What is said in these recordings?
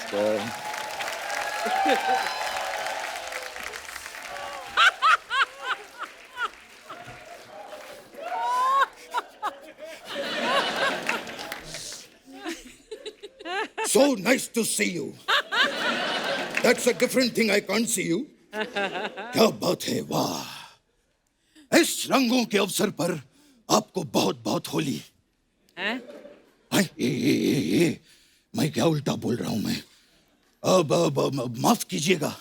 So nice to see you. That's a different thing. I can't see you. क्या बात है, वाह! इस रंगों के अवसर पर आपको बहुत बहुत होली। ये मैं क्या उल्टा बोल रहा हूं मैं? अब माफ कीजिएगा।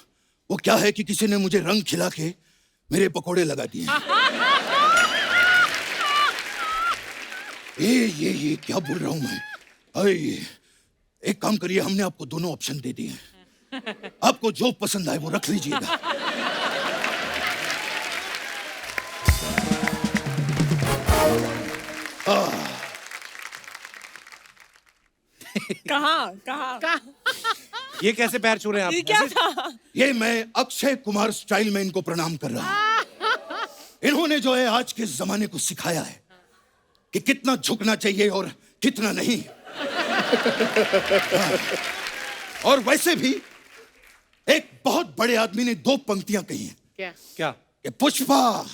वो क्या है कि किसी ने मुझे रंग खिला के मेरे पकोड़े लगा दिए। ये क्या बोल रहा हूं मैं? एक काम करिए, हमने आपको दोनों ऑप्शन दे दिए हैं। आपको जो पसंद आए वो रख लीजिएगा। कहाँ? ये कैसे पैर छू रहे हैं आप? ये क्या था? ये मैं अक्षय कुमार स्टाइल में इनको प्रणाम कर रहा हूं। इन्होंने जो है आज के जमाने को सिखाया है कि कितना झुकना चाहिए और कितना नहीं। और वैसे भी एक बहुत बड़े आदमी ने दो पंक्तियां कही हैं। क्या? कि पुष्पा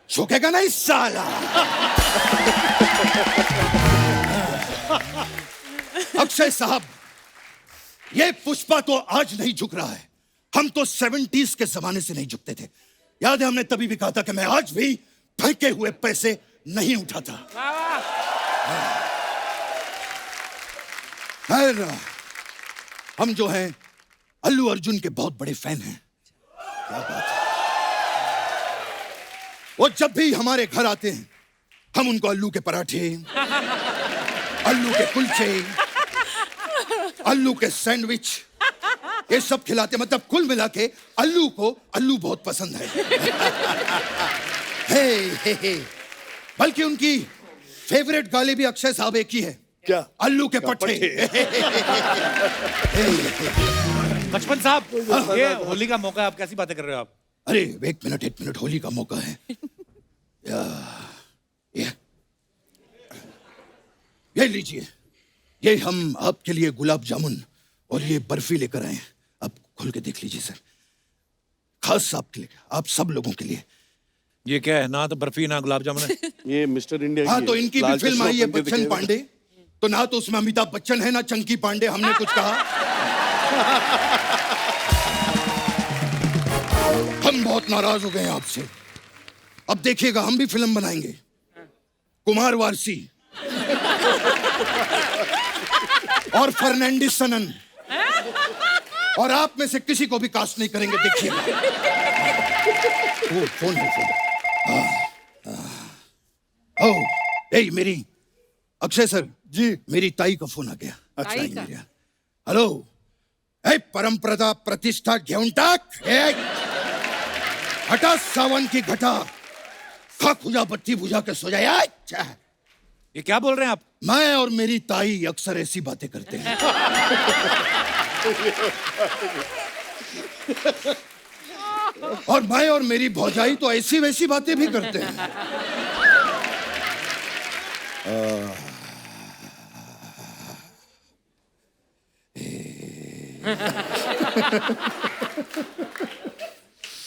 झुकेगा नहीं साला। अक्षय साहब, ये पुष्पा तो आज नहीं झुक रहा है। हम तो 70s के जमाने से नहीं झुकते थे। याद है, हमने तभी भी कहा था कि मैं आज भी फेंके हुए पैसे नहीं उठाता। खैर, हम जो हैं अल्लू अर्जुन के बहुत बड़े फैन हैं। क्या बात है। वो जब भी हमारे घर आते हैं हम उनको अल्लू के पराठे, अल्लू के कुलचे, अल्लू के सैंडविच, ये सब खिलाते। मतलब कुल मिला के अल्लू को अल्लू बहुत पसंद है। हे। बल्कि उनकी फेवरेट गाली भी अक्षय साहब एक ही है। क्या? अल्लू के पट्टे। बचपन साहब, ये होली का मौका है, आप कैसी बातें कर रहे हो आप? अरे एक मिनट, होली का मौका है। ये लीजिए, ये हम आपके लिए गुलाब जामुन और ये बर्फी लेकर आए हैं। आप खोल के देख लीजिए सर, खास आपके लिए, आप सब लोगों के लिए। ये क्या है? ना तो बर्फी ना गुलाब जामुन है। ये मिस्टर इंडिया हाँ, तो इनकी भी फिल्म आई है बच्चन पांडे, तो ना तो उसमें अमिताभ बच्चन है ना चंकी पांडे। हमने कुछ कहा? हम बहुत नाराज हो गए हैं आपसे। अब देखिएगा, हम भी फिल्म बनाएंगे, कुमार वारसी और फर्नांडिस सनन, और आप में से किसी को भी कास्ट नहीं करेंगे। देखिएगा। फोन है। ए मेरी अक्षय सर जी, मेरी ताई का फोन आ गया। अच्छा, हेलो। ए परंपरा प्रतिष्ठा घेऊन टाक। हटा सावन की घटा, खा खुजा बत्ती बुझा के सो जाए। अच्छा, ये क्या बोल रहे हैं आप? मैं और मेरी ताई अक्सर ऐसी बातें करते हैं। और मैं और मेरी भौजाई तो ऐसी वैसी बातें भी करते हैं।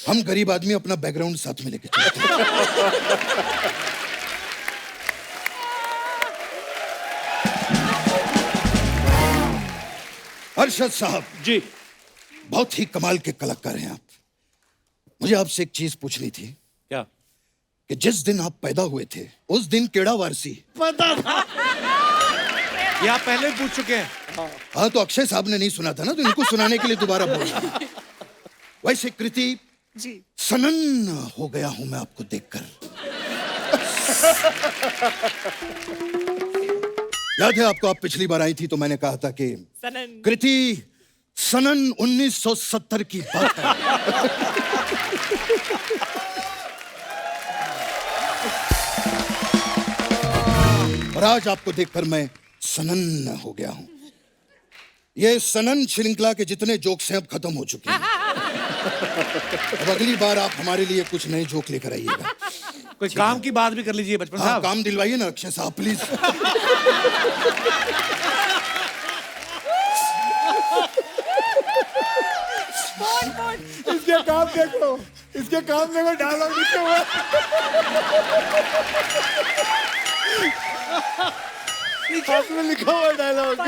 हम गरीब आदमी अपना बैकग्राउंड साथ में लेके चलते हैं। अरशद साहब जी, बहुत ही कमाल के कलाकार हैं आप। मुझे आपसे एक चीज पूछनी थी। क्या? कि जिस दिन आप पैदा हुए थे उस दिन केड़ा वारसी? पता था। ये आप पहले भी पूछ चुके हैं। हाँ, तो अक्षय साहब ने नहीं सुना था ना, तो इनको सुनाने के लिए दोबारा बोल रहा हूं। वैसे कृति जी, सनन हो गया हूं मैं आपको देखकर। याद है आपको, आप पिछली बार आई थी तो मैंने कहा था कि सनन। कृति सनन 1970 की बात है। और आज आपको देखकर मैं सनन हो गया हूं। ये सनन श्रृंखला के जितने जोक्स हैं अब खत्म हो चुके हैं। अब अगली बार आप हमारे लिए कुछ नए जोक लेकर आइएगा। कोई काम की बात भी कर लीजिए बचपन हाँ, साहब। काम दिलवाइए ना अक्षय साहब प्लीज। साहब देखो, इसके काम में कोई डायलॉग लिखे हुआ है। हाथ में लिखा हुआ डायलॉग।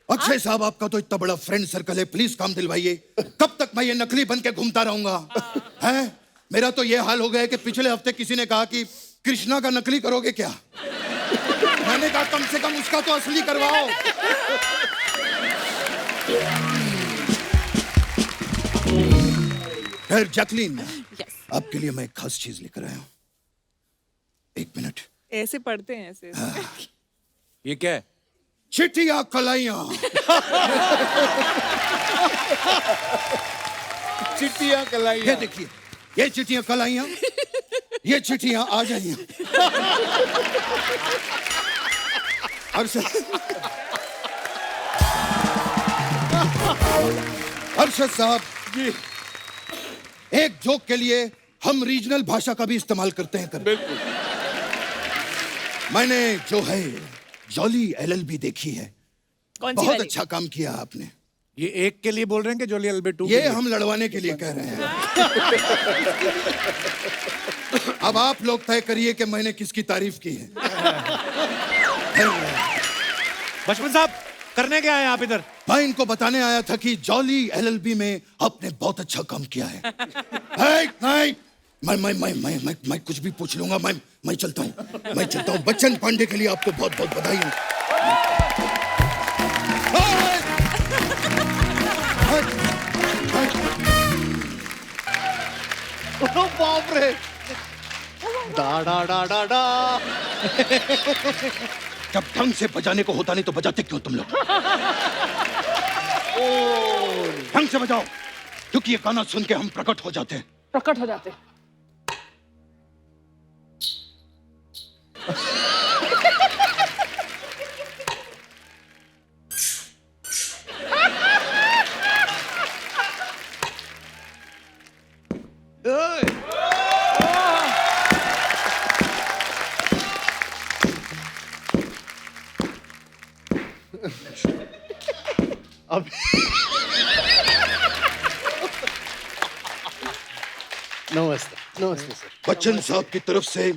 अक्षय साहब, आपका तो इतना बड़ा फ्रेंड सर्कल है, प्लीज काम दिलवाइए। कब तक मैं ये नकली बन के घूमता रहूंगा? हैं? मेरा तो ये हाल हो गया है कि पिछले हफ्ते किसी ने कहा कि कृष्णा का नकली करोगे क्या? मैंने कहा कम से कम उसका तो असली करवाओ। खैर जैकलीन, आपके लिए मैं एक खास चीज लेकर आया हूं। एक मिनट। ऐसे पढ़ते हैं ऐसे। ये क्या है? चिट्ठियां कलाइयां। चिट्ठियां कलाई। ये देखिए, ये चिट्ठियां कलाइयां, ये चिट्ठियां आ जाइयां। अरशद साहब जी, एक जोक के लिए हम रीजनल भाषा का भी इस्तेमाल करते हैं। बिल्कुल। मैंने जो है जॉली एलएलबी देखी है। कौन सी बहुत वाली? अच्छा काम किया आपने। ये एक के लिए बोल रहे हैं कि जोली एल्बे 2? ये हम लड़वाने के लिए कह रहे हैं। अब आप लोग तय करिए कि मैंने किसकी तारीफ की है। बचपन साहब, करने क्या है आप इधर? मैं इनको बताने आया था कि जॉली एलएलबी में आपने बहुत अच्छा काम किया है। नहीं, मैं कुछ भी पूछ लूंगा। मैं चलता हूँ। बच्चन पांडे के लिए आपको बहुत बहुत बधाई। बाप रे। डा डा डा डा डा। जब ढंग से बजाने को होता नहीं तो बजाते क्यों तुम लोग? ढंग से बजाओ, क्योंकि ये गाना सुन के हम प्रकट हो जाते हैं। प्रकट हो जाते। अब नमस्ते। नमस्ते सर। बच्चन साहब की तरफ से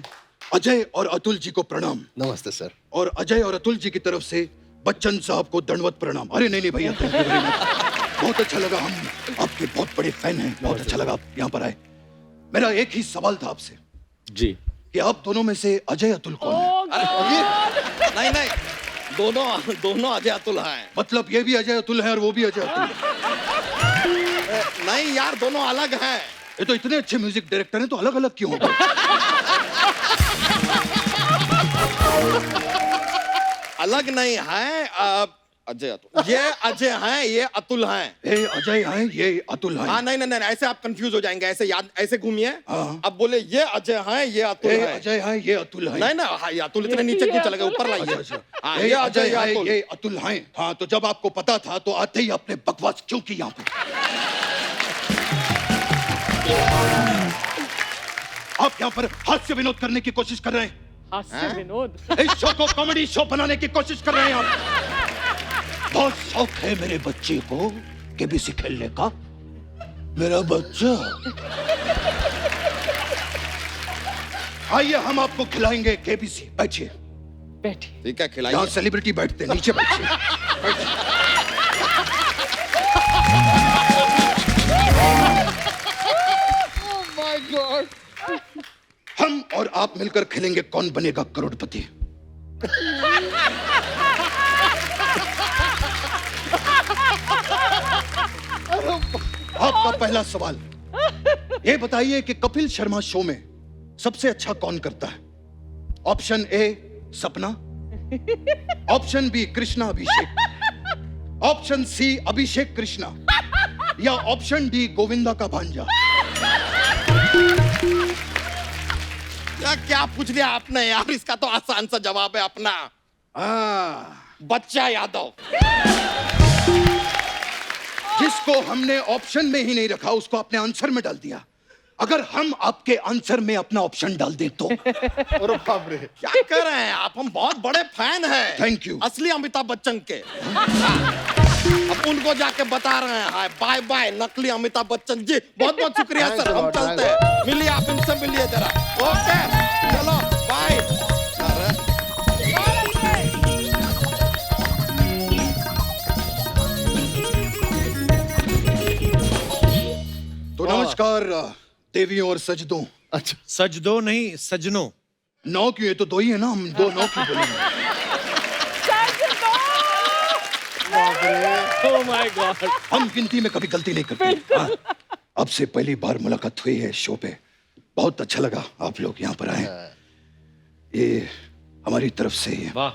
अजय और अतुल जी को प्रणाम। नमस्ते सर। और अजय और अतुल जी की तरफ से बच्चन साहब को दंडवत प्रणाम। अरे नहीं भैया, thank you very much। बहुत अच्छा लगा, हम आपके बहुत बड़े फैन हैं। बहुत अच्छा लगा आप यहाँ पर आए। मेरा एक ही सवाल था आपसे जी। कि आप दोनों में से अजय अतुल कौन है? नहीं, दोनों अजय अतुल हैं। मतलब ये भी अजय अतुल है और वो भी अजय अतुल है? नहीं यार, दोनों अलग हैं। ये तो इतने अच्छे म्यूजिक डायरेक्टर हैं, तो अलग अलग क्यों हो गए? अलग नहीं है। अजय अतुल, ये अजय हैं, ये अतुल हैं। ये अजय हैं, ये अतुल हैं। हाँ, नहीं, ऐसे आप कंफ्यूज हो जाएंगे। ऐसे याद, ऐसे घूमिए। हाँ। अब बोले ये अजय हैं, ये अतुल ये हैं। अजय हैं, ये अतुल हैं। नहीं, हाँ, ये अतुल इतने नीचे क्यों चले गए? ऊपर लाइए। अच्छा। हाँ, ये अजय ये हैं, अतुल। ये अतुल हैं। हाँ, तो जब आपको पता था तो आते ही आपने बकवास क्यों की यहाँ पे? आप यहाँ पर हास्य विनोद करने की कोशिश कर रहे हैं। हास्य विनोद। इस शो को कॉमेडी शो बनाने की कोशिश कर रहे हैं आप। बहुत शौक है मेरे बच्चे को केबीसी खेलने का। मेरा बच्चा, आइए हम आपको खिलाएंगे केबीसी। बैठिए। बैठिए। ठीक है, यहाँ खिलाइए। सेलिब्रिटी बैठते हैं, नीचे बैठिए। My God. हम और आप मिलकर खेलेंगे कौन बनेगा करोड़पति। आपका पहला सवाल, ये बताइए कि कपिल शर्मा शो में सबसे अच्छा कौन करता है? ऑप्शन ए सपना, option B Krishna Abhishek, option C अभिषेक कृष्णा, या ऑप्शन डी गोविंदा का भांजा। क्या पूछ लिया आपने यार? इसका तो आसान सा जवाब है अपना। बच्चा यादव। जिसको हमने ऑप्शन में ही नहीं रखा उसको अपने आंसर में डाल दिया। अगर हम आपके आंसर में अपना ऑप्शन डाल दें तो? अरे बाप रे। क्या कर रहे हैं आप? हम बहुत बड़े फैन हैं। Thank you। असली अमिताभ बच्चन के। अब उनको जाके बता रहे हैं, हाय बाय बाय नकली अमिताभ बच्चन जी, बहुत बहुत शुक्रिया सर, हम चलते हैं। मिलिए, आप इनसे मिलिए जरा। ओके चलो बाय। अरे तो नमस्कार देवियों और सजदों। अच्छा सजदो नहीं सजनो। नौ क्यों, ये तो दो ही है ना, हम दो नौ क्यों बोलेंगे? Oh my God. हम गिनती में कभी गलती नहीं करते। हाँ, अब से पहली बार मुलाकात हुई है शो पे, बहुत अच्छा लगा आप लोग यहाँ पर आए। ये हमारी तरफ से ही है। वाह,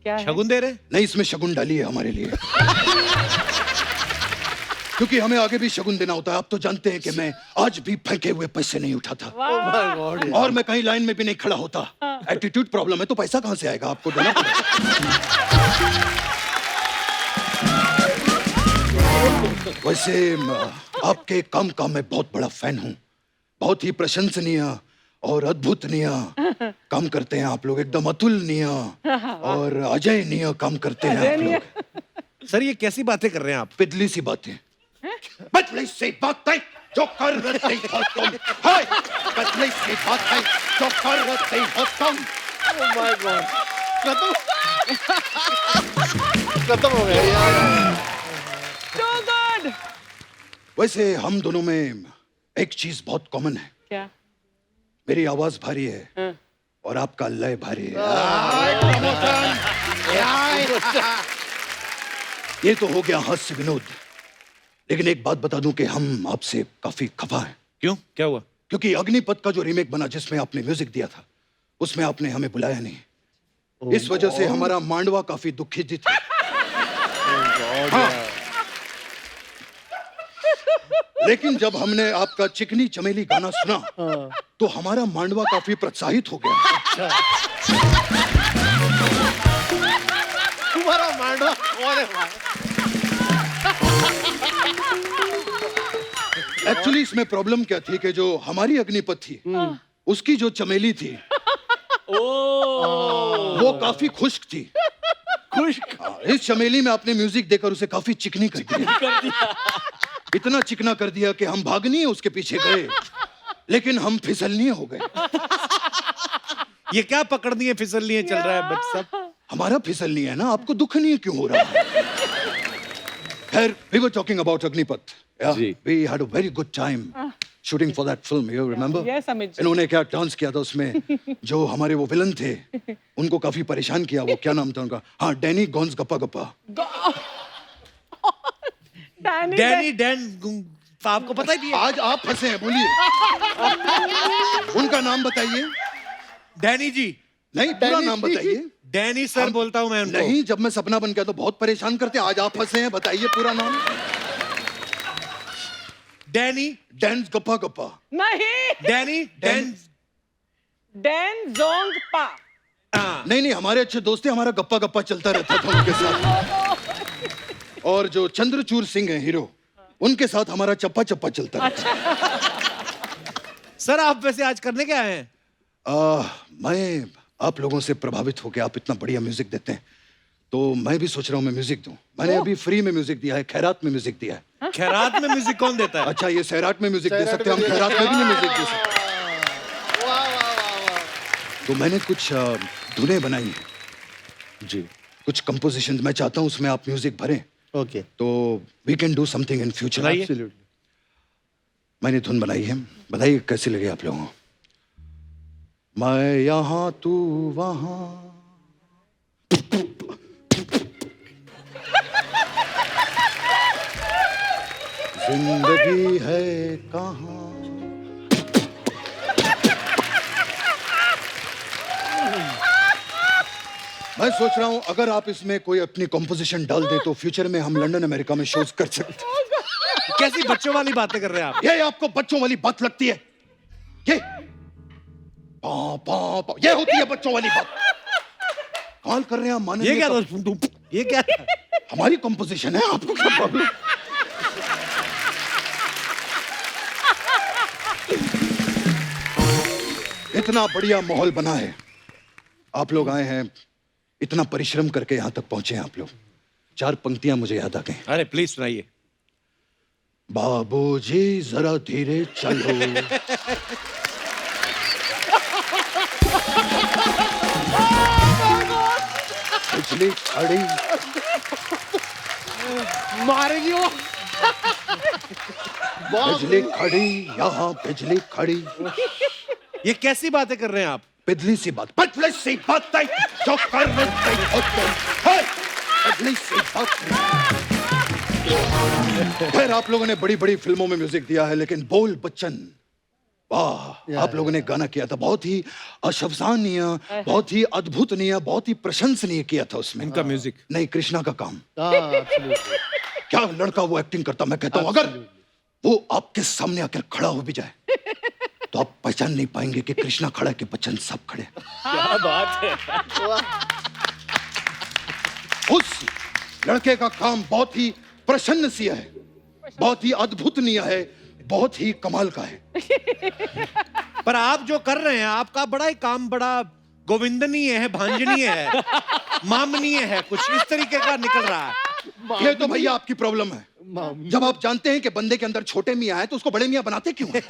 क्या है? शगुन दे रहे? नहीं, इसमें शगुन डाली है हमारे लिए, क्योंकि हमें आगे भी शगुन देना होता है। आप तो जानते हैं कि मैं आज भी फेंके हुए पैसे नहीं उठाता, और मैं कहीं लाइन में भी नहीं खड़ा होता। एटीट्यूड प्रॉब्लम है, तो पैसा कहाँ से आएगा, आपको देना पड़ेगा। वैसे आपके काम का मैं बहुत बड़ा फैन हूँ। बहुत ही प्रशंसनीय और अद्भुतनीय काम करते हैं आप लोग, एकदम अतुलनीय और अजयनीय काम करते हैं आप लोग। सर ये कैसी बातें कर रहे हैं आप? पिदली सी बातें, बदली सी बातें जो कर रहे हो तुम, हाय बदली सी बातें जो कर रहे हो तुम। Oh my God. खत्म हो गया यार। Too good. वैसे हम दोनों में एक चीज बहुत कॉमन है, क्या? मेरी आवाज भारी है हाँ। और आपका लय भारी है। ये तो हो गया हास्य विनोद, लेकिन एक बात बता दूं कि हम आपसे काफी खफा हैं। क्यों, क्या हुआ? क्योंकि अग्निपथ का जो रीमेक बना जिसमें आपने म्यूजिक दिया था, उसमें आपने हमें बुलाया नहीं। इस वजह से हमारा मांडवा काफी दुखित था। हाँ। लेकिन जब हमने आपका चिकनी चमेली गाना सुना, तो हमारा मांडवा काफी प्रोत्साहित हो गया। तुम्हारा मांडवा कौन है? एक्चुअली इसमें प्रॉब्लम क्या थी कि जो हमारी अग्निपथ थी, उसकी जो चमेली थी वो काफी खुश्क थी। खुश्क? इस चमेली में आपने म्यूजिक देकर उसे काफी चिकनी कर दिया। इतना चिकना कर दिया कि हम भागनी है उसके पीछे गए, लेकिन हम फिसलनी हो गए। ये क्या पकड़नी है फिसलनी है चल रहा है बच्चा सब? हमारा फिसलनी है ना, आपको दुख नहीं क्यों हो रहा है? खैर, we were talking about Agnipath. Yeah, we had a very good time shooting for that film. You remember? Yes, Amit ji. इन्होंने क्या डांस किया था उसमें, जो हमारे वो विलन थे, उनको काफी परेशान किया। वो क्या नाम था उनका? हाँ, डैनी गॉन्स गप्पा गप्पा। डैनी डैन आपको पता ही नहीं है? आज आप फंसे हैं, बोलिए उनका नाम बताइए। डैनी जी। नहीं, पूरा नाम बताइए। डैनी सर बोलता हूं मैं उनको। नहीं, जब मैं सपना बन गया तो बहुत परेशान करते। आज आप फंसे हैं, बताइए पूरा नाम। डैनी डैन्स गप्पा गप्पा। नहीं, डैनी डैन डैन जोंग पा। नहीं नहीं, हमारे अच्छे दोस्त थे, हमारा गप्पा गप्पा चलता रहता था उनके साथ। और जो चंद्रचूर सिंह हैं हीरो, उनके साथ हमारा चप्पा चप्पा चलता रहता। सर आप वैसे आज करने क्या आए हैं? मैं आप लोगों से प्रभावित होकर, आप इतना बढ़िया म्यूजिक देते हैं, तो मैं भी सोच रहा हूँ मैं म्यूजिक दूं। मैंने अभी फ्री में म्यूजिक दिया है, खैरात में म्यूजिक दिया है। खैरात में म्यूजिक कौन देता है? अच्छा, ये सैराट में म्यूजिक दे सकते हैं, हम खैरात में भी नहीं म्यूजिक दे सकते। तो मैंने कुछ धुनें बनाई हैं जी, कुछ कंपोजिशंस मैं चाहता हूँ उसमें आप म्यूजिक भरें। ओके, तो we can do something in future. Absolutely. मैंने धुन बनाई है, बताइए कैसी लगी आप लोगों को? मैं यहाँ तू वहाँ, जिंदगी है कहाँ। मैं सोच रहा हूँ अगर आप इसमें कोई अपनी कॉम्पोजिशन डाल दे तो फ्यूचर में हम लंदन अमेरिका में शोज कर सकते हैं। कैसी बच्चों वाली बातें कर रहे हैं आप? ये आपको बच्चों वाली बात लगती है? ये पा, पा, पा, ये होती है बच्चों वाली बात। कॉल कर रहे हैं हम, ये क्या दोस्त? ये क्या? हमारी कॉम्पोजिशन है, आपको क्या प्रॉब्लम? इतना बढ़िया माहौल बना है, आप लोग आए हैं, इतना परिश्रम करके यहां तक पहुंचे हैं आप लोग, 4 पंक्तियां मुझे याद आ गई। अरे प्लीज सुनाइए। बाबूजी जरा धीरे चलो, बिजली खड़ी, मारेगी वो। बिजली खड़ी, यहाँ बिजली खड़ी। ये कैसी बातें कर रहे हैं आप? बिजली सी बात, बिजली सी बात है जो कर रही होते हैं, बिजली सी बात है। खैर आप लोगों ने बड़ी बड़ी फिल्मों में म्यूजिक दिया है, लेकिन बोल बच्चन, वाह, आप लोगों ने गाना किया था, बहुत ही अशब्दानीय, बहुत ही अद्भुतनीय, बहुत ही प्रशंसनीय किया था उसमें। इनका म्यूजिक नहीं, कृष्णा का काम। Absolutely. क्या लड़का वो एक्टिंग करता, मैं कहता हूं अगर वो आपके सामने आकर खड़ा हो भी जाए तो आप पहचान नहीं पाएंगे कि कृष्णा खड़ा है कि बच्चन साहब खड़े। क्या बात है। उस लड़के का काम बहुत ही प्रशंसनीय है, बहुत ही अद्भुतनीय है, बहुत ही कमाल का है। पर आप जो कर रहे हैं, आपका बड़ा ही काम बड़ा गोविंदनीय है, भांजनीय है, मामनीय है, कुछ इस तरीके का निकल रहा है। ये तो भैया आपकी प्रॉब्लम है। जब आप जानते हैं कि बंदे के अंदर छोटे मियां हैं तो उसको बड़े मियां बनाते क्यों हैं?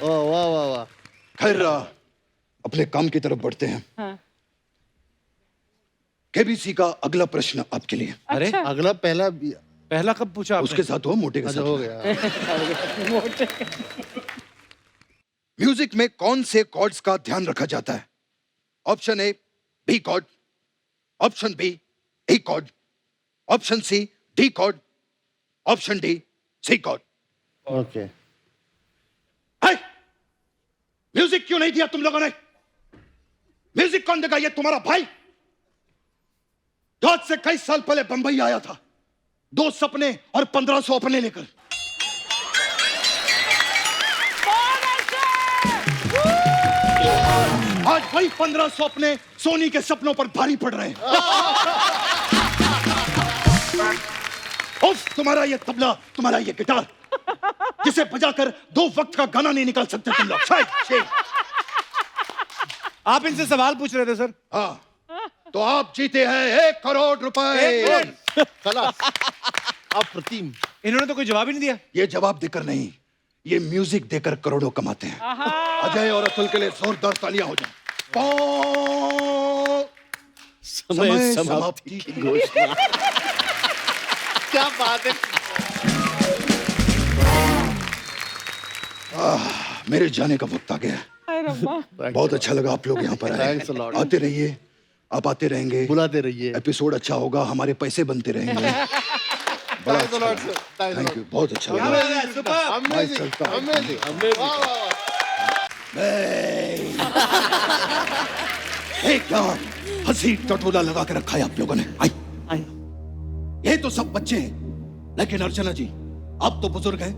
वाह वाह वाह वाह। खैर अपने काम की तरफ बढ़ते हैं। हाँ। केबीसी का अगला प्रश्न आपके लिए। अरे अच्छा। अगला पहला पहला कब पूछा आपने? उसके साथ हो, मोटे के अच्छा साथ हो हो। गया। म्यूजिक में कौन से कॉर्ड्स का ध्यान रखा जाता है? Option A B chord, option B A chord, option C D chord, option D C chord. Okay. Music क्यों नहीं दिया तुम लोगों ने? म्यूजिक कौन देगा? ये तुम्हारा भाई जो आज से कई साल पहले बंबई आया था, 2 सपने और 1500 अपने लेकर। आज वही 1500 अपने सोनी के सपनों पर भारी पड़ रहे हैं। उफ, तुम्हारा ये तबला, तुम्हारा ये गिटार, जिसे बजाकर 2 वक्त का गाना नहीं निकाल सकते तुम लोग। शायद आप इनसे सवाल पूछ रहे थे सर। हाँ, तो आप जीते हैं 1 करोड़ रुपए। खलास। अप्रतिम। इन्होंने तो कोई जवाब ही नहीं दिया। ये जवाब देकर नहीं, ये म्यूजिक देकर करोड़ों कमाते हैं। अजय और अतुल के लिए जोरदार तालियां हो जाए। समय समाप्ति की घोषणा। क्या बात है। मेरे जाने का वक्त आ गया है। हाय रब्बा। बहुत अच्छा लगा आप लोग यहाँ पर आए। Thanks a lot. आते रहिए, आप आते रहेंगे, बुलाते रहिए। एपिसोड अच्छा होगा, हमारे पैसे बनते रहेंगे। बड़ा अच्छा लगा। थैंक यू, बहुत अच्छा लगा। मैं चलता हूँ। एकदम हंसी टटोला लगा के रखा है आप लोगों ने। आई ये तो सब बच्चे हैं, लेकिन अर्चना जी आप तो बुजुर्ग हैं,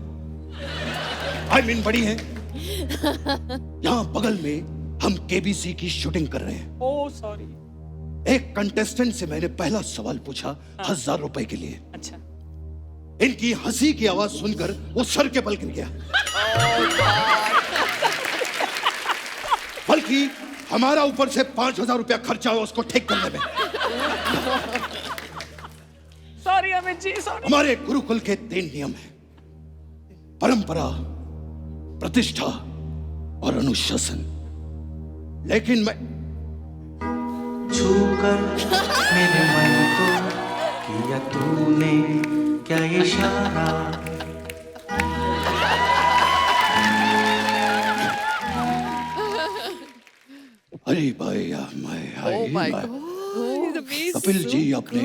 आई मीन बड़ी हैं। यहाँ बगल में हम केबीसी की शूटिंग कर रहे हैं। Oh sorry. एक कंटेस्टेंट से मैंने पहला सवाल पूछा 1000 रुपए के लिए। अच्छा। इनकी हंसी की आवाज सुनकर वो सर के बल गिर गया। बल्कि हमारा ऊपर से 5000 रुपया खर्चा हुआ उसको ठीक करने में। Sorry Amit ji, sorry. हमारे गुरुकुल के 3 नियम हैं: परंपरा, प्रतिष्ठा और अनुशासन। लेकिन मैं छूकर मेरे मन को किया तूने क्या इशारा। अरे भाई कपिल जी, आपने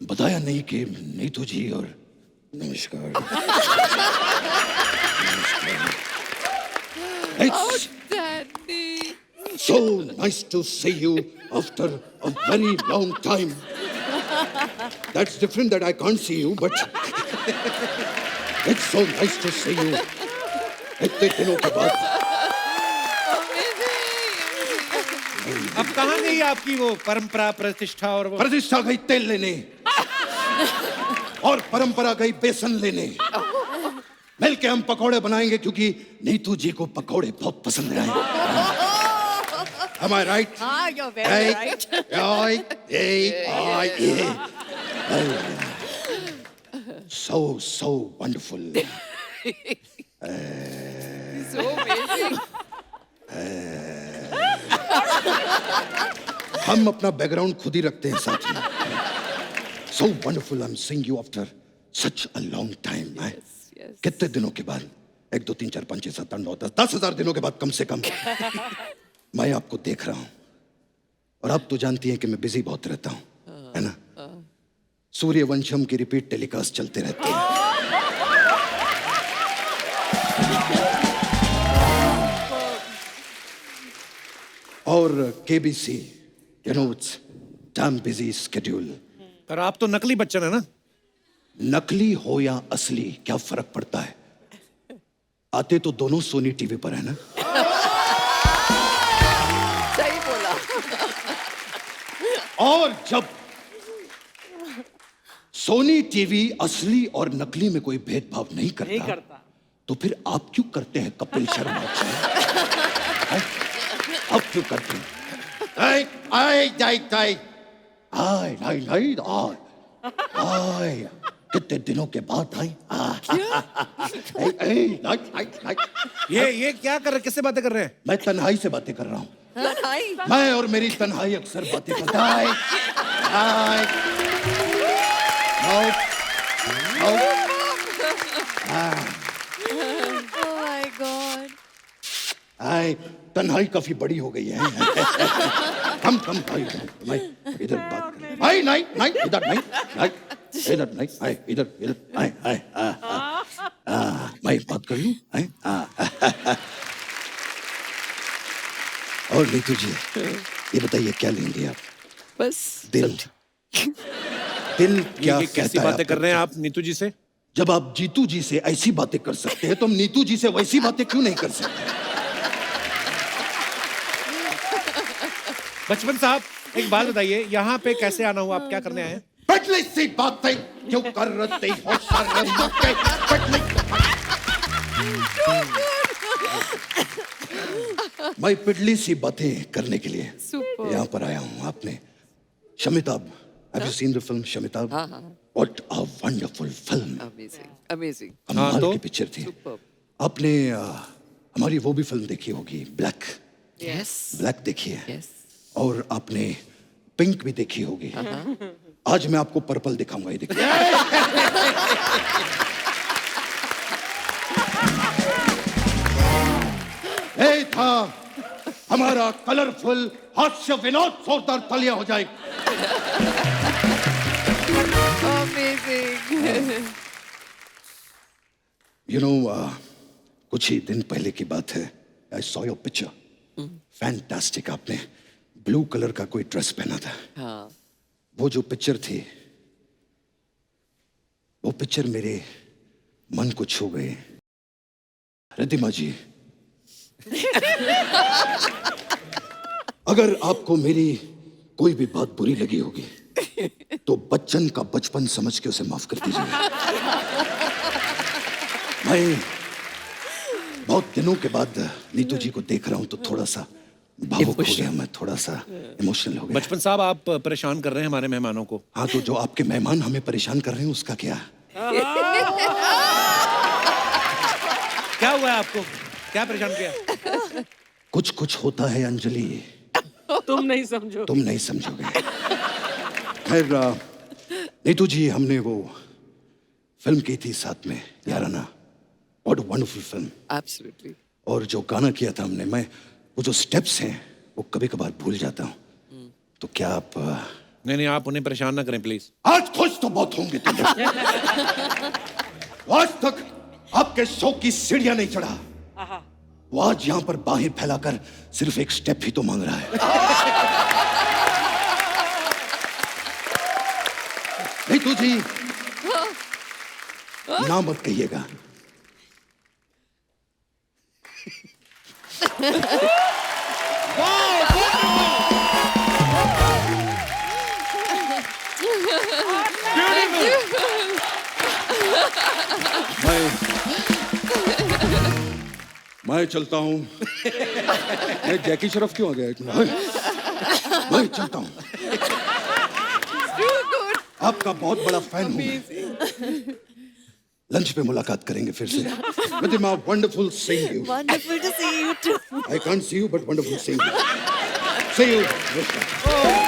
बताया नहीं कि नीतू जी और नमस्कार। It's so nice to see you after a very long time. That's different that I can't see you, but it's so nice to see you. इतने दिनों के बाद। अब कहाँ गई आपकी वो परंपरा, प्रतिष्ठा और वो? प्रतिष्ठा गई तेल लेने और परंपरा गई बेसन लेने। मिलके हम पकौड़े बनाएंगे क्योंकि नीतू जी को पकौड़े बहुत पसंद आए। Am I right? Ah, you're very right. So wonderful. So amazing. हम अपना बैकग्राउंड खुद ही रखते हैं साथ में. So wonderful. I'm seeing you after such a long time. Yes. कितने दिनों के बाद? 1 2 3 4 5 6 7 8 9 10 10,000 दिनों के बाद कम से कम मैं आपको देख रहा हूं. और आप तो जानती हैं कि मैं बिजी बहुत रहता हूं, है ना? सूर्यवंशम की रिपीट टेलीकास्ट चलते रहते हैं. और KBC, you know, it's damn busy schedule. पर आप तो नकली बच्चन है ना? नकली हो या असली क्या फर्क पड़ता है? आते तो दोनों सोनी टीवी पर है ना? सही बोला. और जब सोनी टीवी असली और नकली में कोई भेदभाव नहीं करता, तो फिर आप क्यों करते हैं कपिल शर्मा शो? आप क्यों करते हैं? कितने दिनों के बाद आई. ये क्या कर रहे, किससे बातें कर रहे हैं? मैं तन्हाई से बातें कर रहा हूँ. तन्हाई. मैं और मेरी तन्हाई अक्सर बातें करता है. Oh my God. आए, तन्हाई काफी बड़ी हो गई है. कम मैं इधर बात कर. आई नहीं इधर नहीं आई इधर आई मैं बात कर लूं. और नीतू जी, ये बताइए क्या लेंगे आप? बस. दिल क्या ये कैसी कहता है बातें कर रहे हैं आप नीतू जी से? जब आप जीतू जी से ऐसी बातें कर सकते हैं तो हम नीतू जी से वैसी बातें क्यों नहीं कर सकते? बचपन साहब, एक बात बताइए, यहाँ पे कैसे आना हुआ? आप क्या करने आए हैं? पटली सी बातें क्यों कर रही हो शर्म के? मैं पिटली सी बातें करने के लिए Super. यहाँ पर आया हूँ. आपने शमिताब, have you seen the film शमिताब? What a wonderful film. Amazing. कमाल तो? की पिक्चर थी. Superb. आपने हमारी वो भी फिल्म देखी होगी, ब्लैक. Yes. ब्लैक देखी है. Yes. और आपने पिंक भी देखी होगी. आज मैं आपको पर्पल दिखाऊंगा. ये देखिए. ये था हमारा कलरफुल हास्य विनोद. जोरदार तालियां हो जाए. Amazing. You know, कुछ ही दिन पहले की बात है. I saw your picture. Fantastic. आपने ब्लू कलर का कोई ड्रेस पहना था. हाँ. वो जो पिक्चर थी, वो पिक्चर मेरे मन को छू गई. रिद्धिमा जी, अगर आपको मेरी कोई भी बात बुरी लगी होगी तो बच्चन का बचपन समझ के उसे माफ कर दीजिए. मैं बहुत दिनों के बाद नीतू जी को देख रहा हूं तो थोड़ा सा भावुक हो गया. मैं थोड़ा सा इमोशनल हो गया. बचपन साहब, आप परेशान कर रहे हैं हमारे मेहमानों को. हाँ, तो जो आपके मेहमान हमें परेशान कर रहे हैं उसका क्या? क्या हुआ है आपको? क्या परेशान किया? कुछ होता है अंजलि, तुम नहीं समझो. तुम नहीं समझोगे. खैर नीतू जी, हमने वो फिल्म की थी साथ में, Yaarana. What a wonderful film. Absolutely. और जो गाना किया था हमने, मैं वो जो स्टेप्स हैं वो कभी कभार भूल जाता हूँ. तो क्या आप नहीं, आप उन्हें परेशान ना करें प्लीज. आज खुश तो बहुत होंगे तुम. आज तक आपके शो की सीढ़ियां नहीं चढ़ा. वो आज यहाँ पर बाहें फैलाकर सिर्फ एक स्टेप ही तो मांग रहा है. नीतू जी, ना मत कहिएगा. मैं चलता हूं. मैं जैकी श्रॉफ क्यों आ गया एक मिनट? मैं चलता हूँ। आपका बहुत बड़ा फैन हूँ। लंच पे मुलाकात करेंगे फिर से। Pratima, wonderful seeing you. Wonderful to see you too. I can't see you, but wonderful seeing you. See you.